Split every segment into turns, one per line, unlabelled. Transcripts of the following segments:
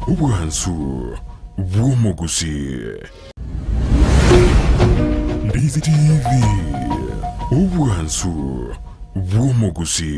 Ubuhansu bw'umuguzi. Ndizi TV. Ubuhansu bw'umuguzi.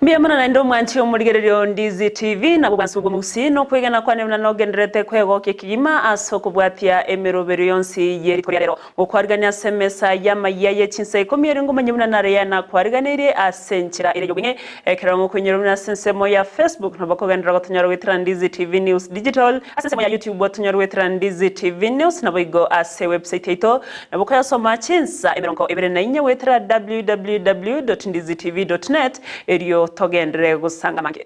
Mbiyamana na ndo mwanchi omurigerero Ndizi TV na bubansu bw'omusino kwegana kwa nemna nogenderete kwego kikigima asoko bwatia emerobero yonsi yeri korero okwariganya semesa yamayaye chinse komyere ngo manyemna nare na kwariganire asenchira ire yobinge ekerango kunyeromna sensemo ya Facebook no bakogendera gotonyaro wetra Ndizi TV News Digital asensemo ya YouTube botonyaro wetra Ndizi TV News na boigo ase website ito na bokoya soma chinsa eberonko ebere na inye wetra www.ndizitv.net eriyo togendere gusanga mange.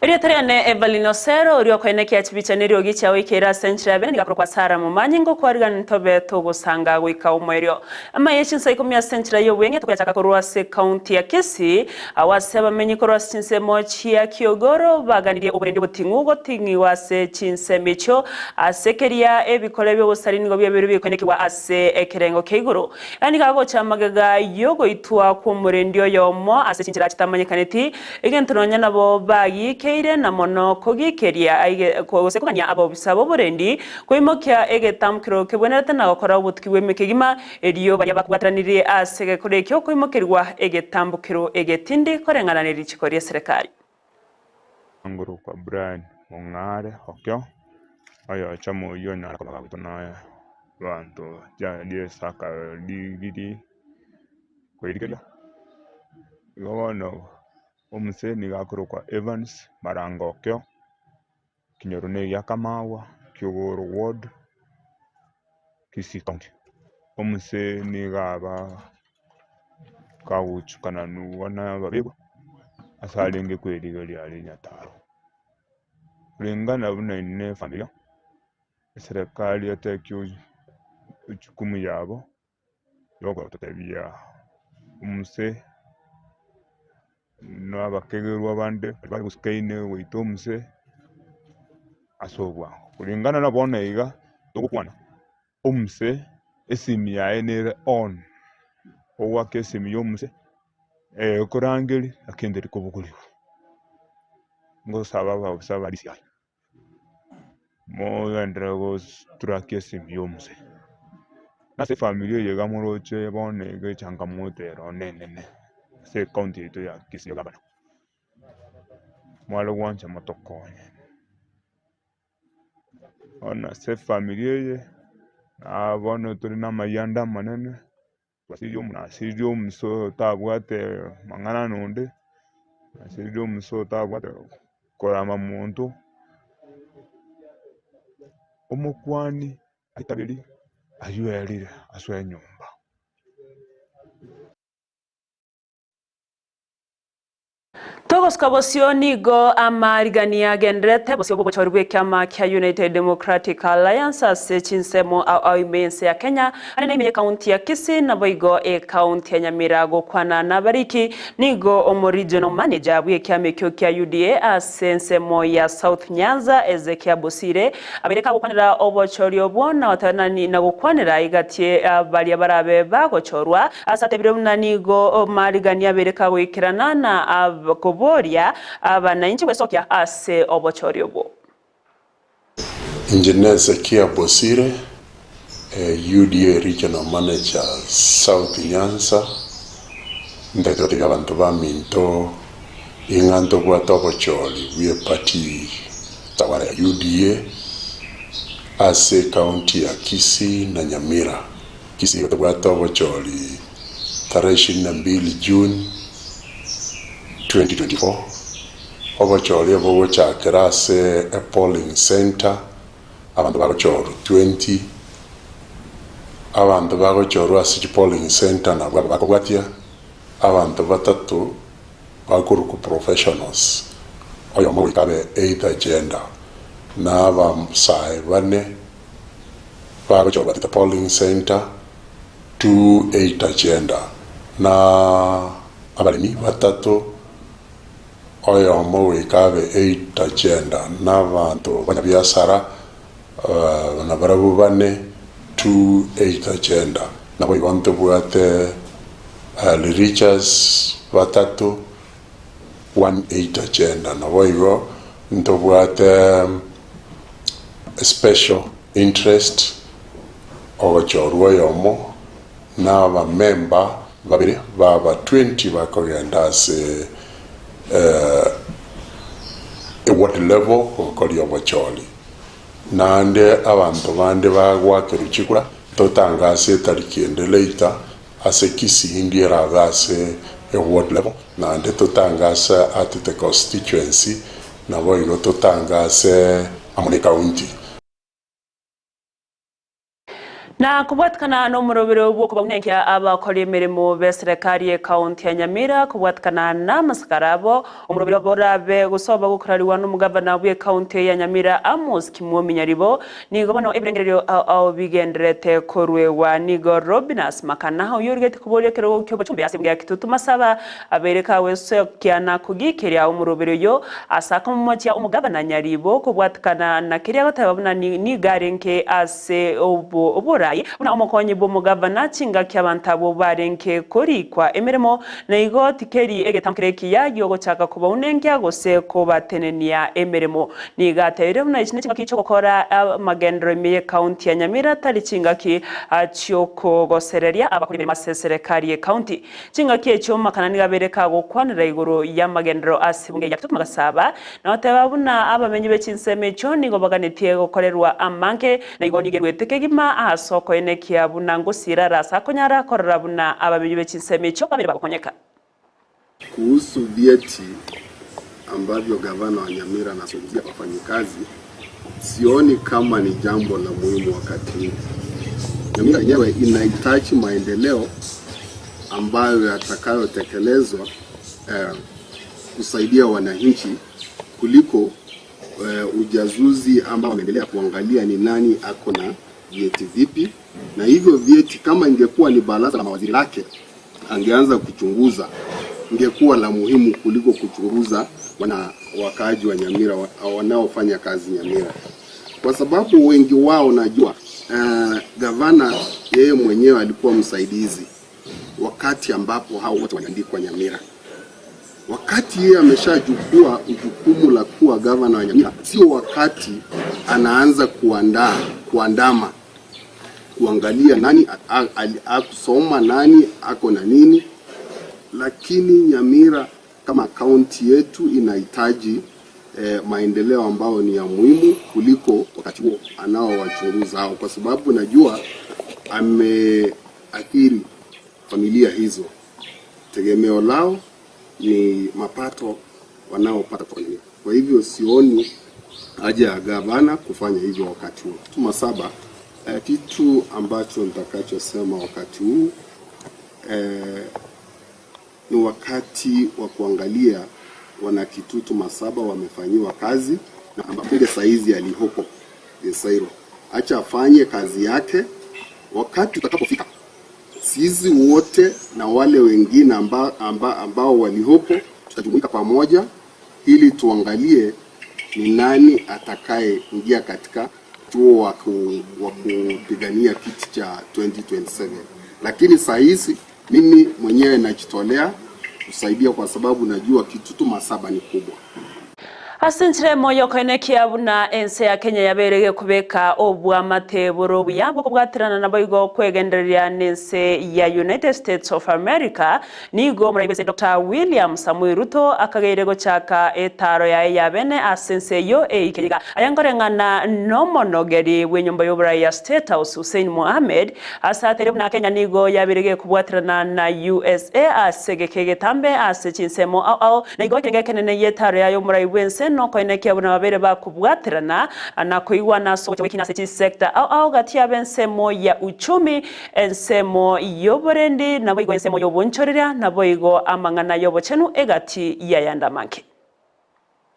Eriateriane Evalino Sero uriyo kweneke achibicha niri ogicha wikera senchira bene ngakuru kwa sara mumanyi ngo kwariga ntobe tugusanga wika umwerio ama yechinsa ikumya senchira yo wenge tukachaka kurwa se county ya Kisii awaseba menyi kurwa chinse mochi ya Kiogoro baganiriye uburendi butingugo tingi wase chinse micho asekeria ebikole byo busarini ngo byo bikweneke wa ase ekerengo keiguru yani kago chamagaga yogo itwa ku murendio yomo ase chinchira chitamanykaneti igentronya nabo bagi keire na mono kogikeria kosekanya abo bisabo burendi koimokya egetamkiro kebonete na gukora ubutkiwe mekigima eriyo bari bakugataranire asege kurekyo koimokerwa egetambukiro egetindi korengananira chikori serikali
nguru kwa Brian Mongare okyo ayo chamo yona kwa bagutona bantu ja die saka digidi koirikela gono omuse nigakuru kwa Evans Marangokyo kinyorune ya Kamawa Kiogoro Ward Kisii County omuse nigaba kawuchukana nuwana babego asalenge kwerigali ali Nyataro lingana buna ine familia serikali yatekyo uchukumu yabo yoko tutabia omuse no abakegerwa bande bali guskaine weitomse asobwa kulingana na bona iga tokukwana omse esimi ya enere on owa kesimi yomse kurangeli akenderi kobukuliwa ngo saba disia mo andre go trake esimi yomse na se familia yega moroche bona iga changamoto ronene se county to ya Kisii gabana mwalo wancha matokonye ona se familia abona turi na mayanda manene basijyo mso tabwate mangana nonde basijyo mso tabwate korama muntu omukwani aitabiri ayuelire aswe nyumba
Togos kabosioni go amarigania gendrete bosio bobo chorwe kama kya United Democratic Alliance ase chinsemo au imense ya Kenya anene ime county ya Kisii na boigo county ya Nyamira go kwana na bariki nigo omo regional manager bwe kya mekyo kya UDA ase nsemo ya South Nyanza Ezekia Bosire abereka gukwanira obochorio bona watanani na gukwanira igatie bali barabe bagochorwa asatebire munanigo marigania bereka gwikirana na boria abananchi wesokya ase obochorio bo
Engineer Ezekia Bosire UDA Regional Manager South Nyanza ndetotiga abantu baminto inganto kwata obochori we party tawara UDA ase county ya Kisii na Nyamira Kisii kwata obochori tarehe 22 June 2024 obochori obo chakera ase a polling center abantu bagochoru 20 abantu bagochoru ase polling center na bakobwatia abantu batatu bakuruku professionals oyo mo ikabe 8 agenda na bamsai bane bagochoru at the polling center 8 agenda na abalimi batatu oyo mo ikabe 8 agenda na bantu banyabiasara na barabu bane 8 agenda na bo ibantu buate Richards batatu 8 agenda na bo igo nto buate special interest ogochorwa yomo na ba member babiri baba 20 bakogenda se what level okoli obocholi nande abantu bande bagwakira chikura totangase tarikiende later ase kisindi ragase what level nande totangasa at the constituency na boigo totangase amune county
na kubwatikana n'umurobero bwo kubamwenkia abakora imirimo be serikali ya county ya Nyamira kubwatikana n'amasakarabo umurobero borabe gusoba gukorariwa n'umugabana wa county ya Nyamira Amos Kimwomi Nyaribo nigo bano ibrengerero ao bigenderete korwewa nigo Robinas makana yurigete kuborekero cyo bacumbi asibwe yakitutu masaba abereka wese kiana kugikerya umurobero yo asaka mu mutya umugabana Nyaribo kubwatikana na kiriya batabona ni garenke ase obora una umukonyi bo mugavana cinga ky'abantabo barenke kuri kwa emirimo na igo tikeri egetamkireki ya yogo chaka kuba unengia gose ko batenenia emirimo ni gatere na ikintu kicho gukora magendro emiye county ya Nyamira tari cinga ki cyoko gosereria abakuri maseserekari ya county cinga ki cyo makana ni gabereka gukwanira igoro ya magendro asibunge yakituma gasaba na batabuna abamenyi bekinseme cyo nigo baganetiye gukorerwa amanke na igo nigerwe tekegima aso koene kiabuna ngusira rasa konyara korabuna ababiri bekinseme cyo kabiri bakonyeka
kuhusu vyeti ambavyo gavana wa Nyamira anazungumzia wafanyikazi. Sioni kama ni jambo la muhimu wakati huu. Nyamira yenyewe inahitaji maendeleo ambayo yatakayotekelezwa kusaidia wananchi kuliko ujazuzi ambao unaendelea kuangalia ni nani ako na vyeti vipi, na hivyo vyeti kama ingekuwa ni baraza la mawaziri lake angeanza kuchunguza, ingekuwa la muhimu kuliko kuchunguza wakaaji wa Nyamira wanaofanya kazi Nyamira, kwa sababu wengi wao najua gavana yeye mwenyewe alikuwa msaidizi wakati ambapo hao wote waliandikwa Nyamira. Wakati yeye ameshachukua jukumu la kuwa gavana wa Nyamira, sio wakati anaanza kuandama kuangalia nani akusoma, nani ako na nini. Lakini Nyamira kama kaunti yetu inahitaji maendeleo ambao ni ya muhimu kuliko wakati huo anaowachunguza hao, kwa sababu najua ameathiri familia hizo. Tegemeo lao ni mapato wanaopata kwa Nyamira. Kwa hivyo sioni haja ya gavana kufanya hivyo wakati huu. Tumasaba kitu ambacho nitakachosema wakati huu ni wakati wa kuangalia wanakitutu Masaba wamefanyiwa kazi na ambapo saizi alihopo Sairo. Acha afanye kazi yake, wakati utakapofika sisi wote na wale wengine ambao walihopo tutajumuika pamoja ili tuangalie ni nani atakaye ingia katika chuo wa kupigania kiti cha 2027. Lakini saa hizi mimi mwenyewe najitolea kusaidia, kwa sababu najua kitutu Masaba ni kubwa.
Asinchire moyo koine kiabuna ense ya Kenya yaberege kubeka obwa mateburo buyabo kubwatirana na boigo kwegenderia nense ya United States of America nigo murayibese Dr. William Samuel Ruto akageirego chaka etaro ya bene asense yo eikiriga ayangorengana nomonogeri wenyomba yobra ya State House Hussein Mohamed asatere na Kenya nigo yaberege kubwatirana na USA asegekege tambe asechinsemo au nigo kege kenene yetaro ya yo murayibense no koinekia buna babere ba kubwaterana na kuigwana sote wiki na seti sector au gatia bensemo ya uchumi ensemo yoborendi na boigo ensemo yobonchorera na boigo amangana yobochenu egati ya yandamanke.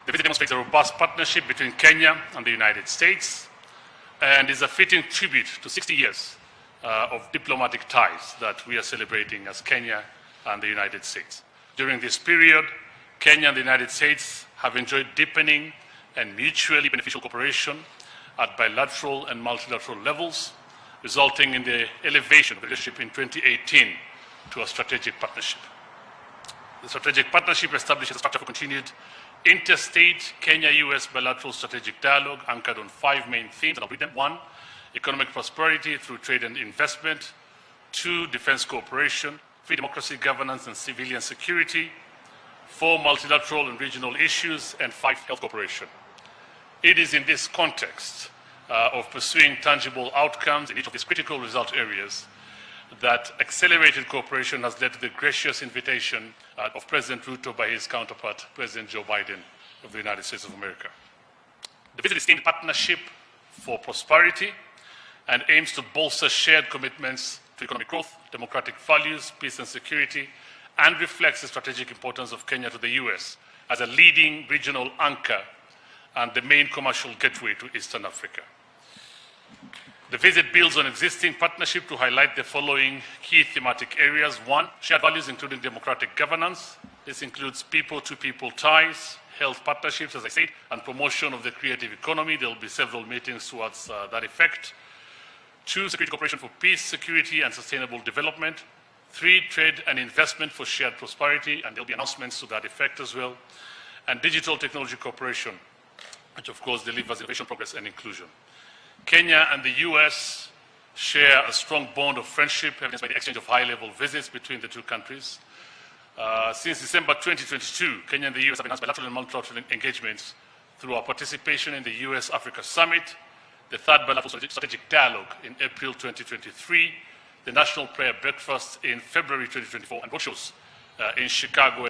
The visit demonstrates a robust partnership between Kenya and the United States and is a fitting tribute to 60 years of diplomatic ties that we are celebrating as Kenya and the United States. During this period, Kenya and the United States have enjoyed deepening and mutually beneficial cooperation at bilateral and multilateral levels, resulting in the elevation of the relationship in 2018 to a strategic partnership. The strategic partnership establishes a structure for continued interstate Kenya-US bilateral strategic dialogue anchored on 5 main themes, and I'll read them. 1, economic prosperity through trade and investment. 2, defense cooperation. 3, democracy, governance, and civilian security. 4, multilateral and regional issues. And 5, health cooperation. It is in this context of pursuing tangible outcomes in each of these critical result areas that accelerated cooperation has led to the gracious invitation of President Ruto by his counterpart, President Joe Biden of the United States of America. The visit is aimed at partnership for prosperity and aims to bolster shared commitments to economic growth, democratic values, peace and security, and reflects the strategic importance of Kenya to the US as a leading regional anchor and the main commercial gateway to Eastern Africa. The visit builds on existing partnership to highlight the following key thematic areas. 1, shared values including democratic governance. This includes people-to-people ties, health partnerships, as I said, and promotion of the creative economy. There will be several meetings towards that effect. 2, security cooperation for peace, security, and sustainable development. 3, trade and investment for shared prosperity, and there will be announcements to that effect as well. And digital technology cooperation, which of course delivers innovation, progress, and inclusion. Kenya and the US share a strong bond of friendship, evidenced by the exchange of high-level visits between the two countries. Since December 2022, Kenya and the US have enhanced bilateral and multilateral engagements through our participation in the US-Africa Summit, the 3rd bilateral strategic dialogue in April 2023, the National Prayer Breakfast in February 2024, and roadshows in Chicago.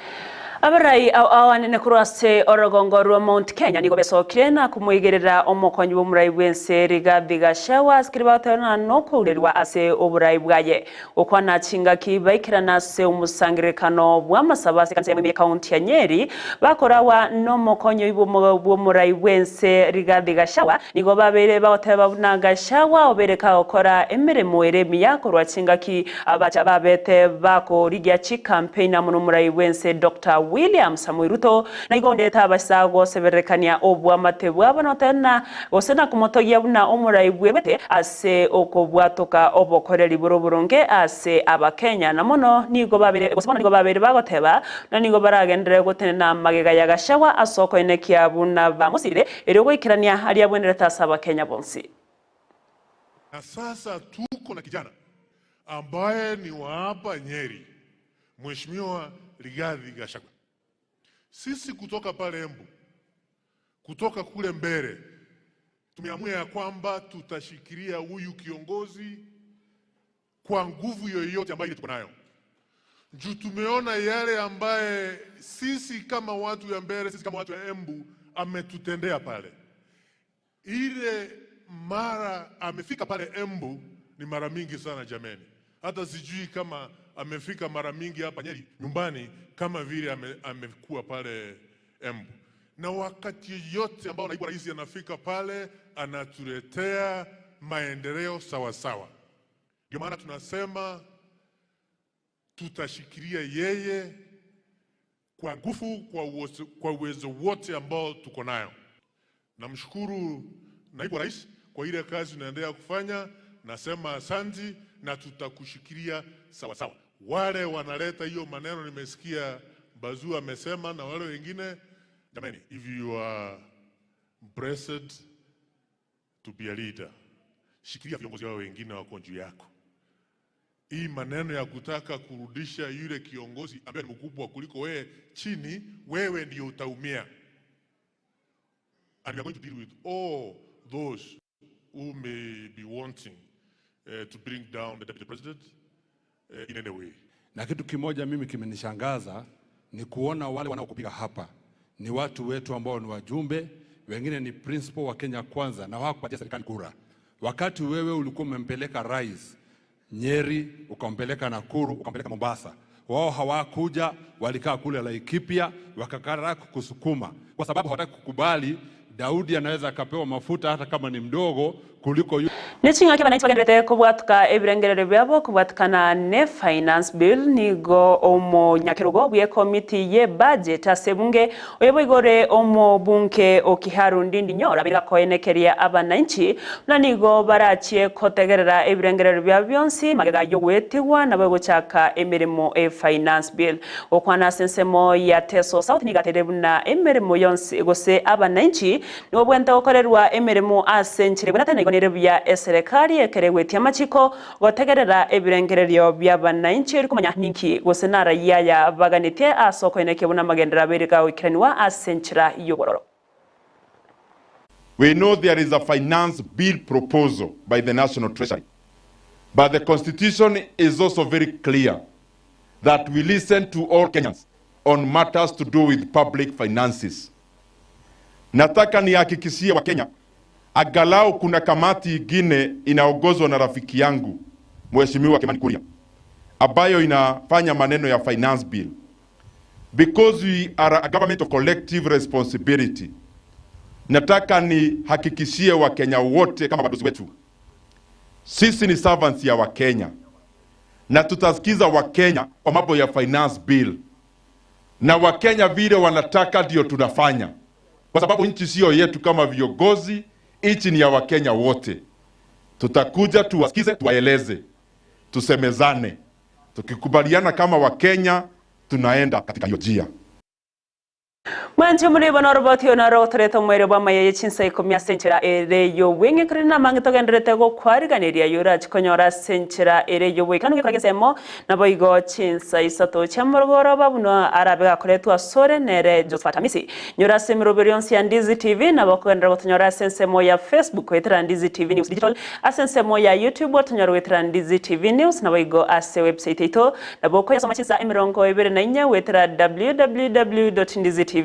Abarai awanene kurase orogongo Mount Kenya niko besokire na kumwegerera omokonyi b'omurai bwense Rigathi Gachagua skribatana nokurirwa ase oburai bwaye okwana chinga kibaikirana se umusangirekano bw'amasabase kanse mu county ya Nyeri bakorawa nomokonyi b'omurai bwense Rigathi Gachagua niko babere baoteba na Gachagua obereka okora emiremo eremi yakorwa chinga ki abacha babete bako rigya chi campaign na murai bwense Dr. William Samoei Ruto na igondeta abasago seberekania obwa matebwa banotena osena kumotogia buna omurai bwebete ase okobwatoka obokoreri buroburonge ase abakenya na mono nigo babere osana nigo babere bagoteba na nigo baragendere gotena magega ya Gachagua asoko enekia buna bamusire erogwikirania ali abwendereta saba Kenya bonsi.
Na sasa tuko na kijana ambaye ni wa hapa Nyeri, Mheshimiwa Rigathi Gachagua. Sisi kutoka pale Embu, kutoka kule mbele, tumeamua ya kwamba tutashikilia huyu kiongozi kwa nguvu yoyote ambayo tuko nayo. Juu tumeona yale ambaye sisi kama watu ya mbele, sisi kama watu ya Embu ametutendea pale. Ile mara amefika pale Embu ni mara mingi sana jameni. Hata sijui kama amefika mara mingi hapa Nyeri nyumbani kama vile amekuwa pale Embu. Na wakati yote ambao naibu rais anafika pale anatuletea maendeleo sawa sawa. Ndio maana tunasema tutashikilia yeye kwa nguvu, kwa uwezo wote ambao tuko nayo. Namshukuru naibu rais kwa ile kazi unaendelea kufanya. Nasema asanti na tutakushikilia sawa sawa. Wale wanaleta hiyo maneno nimesikia Bazua amesema na wale wengine, jamani, if you are blessed to be a leader, shikilia viongozi wao wengine wako juu yako. Hii maneno ya kutaka kurudisha yule kiongozi ambaye ni mkubwa kuliko wewe chini, wewe ndio utaumia. And we are going to deal with all those who may be wanting to bring down the deputy president in any way.
Na kitu kimoja mimi kimenishangaza ni kuona wale wanaokupiga hapa ni watu wetu ambao ni wajumbe, wengine ni principal wa Kenya Kwanza na hawakupatia serikali kura. Wakati wewe ulikuwa umempeleka rais Nyeri, ukampeleka Nakuru, ukampeleka Mombasa, wao hawakuja, walikaa kule Laikipia, wakakara kusukuma kwa sababu hawataka kukubali Daudi anaweza akapewa mafuta hata kama ni mdogo kuliko yu.
Nichinga kiba naichwa gendrete kubwatuka ebirengerere byabo kubwatukana ne finance bill nigo omo nyakirugo bwe committee ye budget asebunge oyebo igore omo bunke okiharu ndindi nyora biga koenekeria abananchi na nigo barachie kotegerera ebirengerere bya byonsi magega yo wetigwa na bwe guchaka emirimo e finance bill okwana sensemo ya Teso South nigaterebuna emirimo yonsi gose abananchi no bwenta okorerwa emirimo asenchire bwanatene igonere bya serikali ekeregwetia machiko gotegerera ebirengererio bya bananchi eri kumanya ninki gose na raia ya baganite asoko eneke buna magendera berika wikiraniwa asenchira yogororo.
We know there is a finance bill proposal by the National Treasury, but the Constitution is also very clear that we listen to all Kenyans on matters to do with public finances. Nataka nihakikishie wa Kenya, angalau kuna kamati ingine inaongozwa na rafiki yangu Mheshimiwa Kimani Kuria ambayo inafanya maneno ya finance bill, because we are a government of collective responsibility. Nataka nihakikishie wa Kenya wote kama wadosi wetu, sisi ni servants ya wa Kenya na tutasikiza wa Kenya kwa mambo ya finance bill, na wa Kenya vile wanataka ndio tunafanya, kwa sababu nchi sio yetu kama viongozi, nchi ni ya wa Kenya wote. Tutakuja tuwasikize, tuwaeleze, tusemezane, tukikubaliana kama wa Kenya tunaenda katika hiyo njia.
Mwanchi muri bono roboti ona rotoreto mwere bwa maye chinsa ikomya senchira ere yo wenge krina mangito gendrete go kwariganiria yura chikonyora senchira ere yo we kanu kagesemo na boigo chinsa isato chamorgoro babuno arabe koletu asore nere Josephat Amisi nyora semiro berions ya Ndizi TV na bokendra gotonyora sensemo ya Facebook wetra Ndizi TV News Digital asensemo ya YouTube otonyora wetra Ndizi TV News na boigo ase website ito na boko ya somachinsa emirongo ebere na inya wetra www.ndizitv.net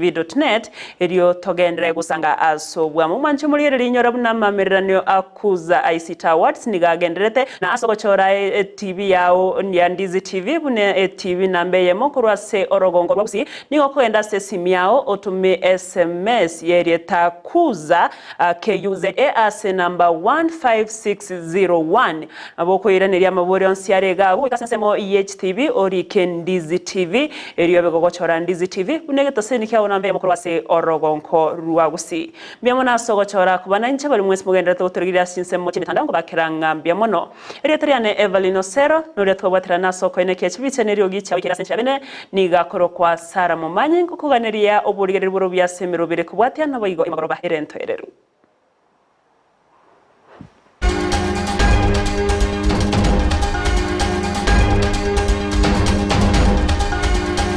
erio togendere gusanga aso bwa mwanchi muri rinyora buna mameranyo akuza ICT Awards nigagenderete na aso gochora TV yao ya Ndizi TV bune TV nambe yemo kurwase orogongo rwusi nigo kwenda se simu yao otume SMS yeri takuza KUZA ase number 15601 aboko iraneri amabore onsiarega wikasensemo EHTV ori Ndizi TV erio begogochora Ndizi TV bune toseni kya onambe kurwase orogonko ruagusi byamona sogochora kubananche bali mwese mugendera tutorigira sinsemo chimitandao bakiranga byamono eriatriane Evelyn Osero nuri twabwatirana soko ene kechibice neri ogicha wikira sencha bene niga korokwa Sara Mumanyi kukuganiria oburigere buru bya semero bire kubwatia nabo igo imagoroba herento ereru.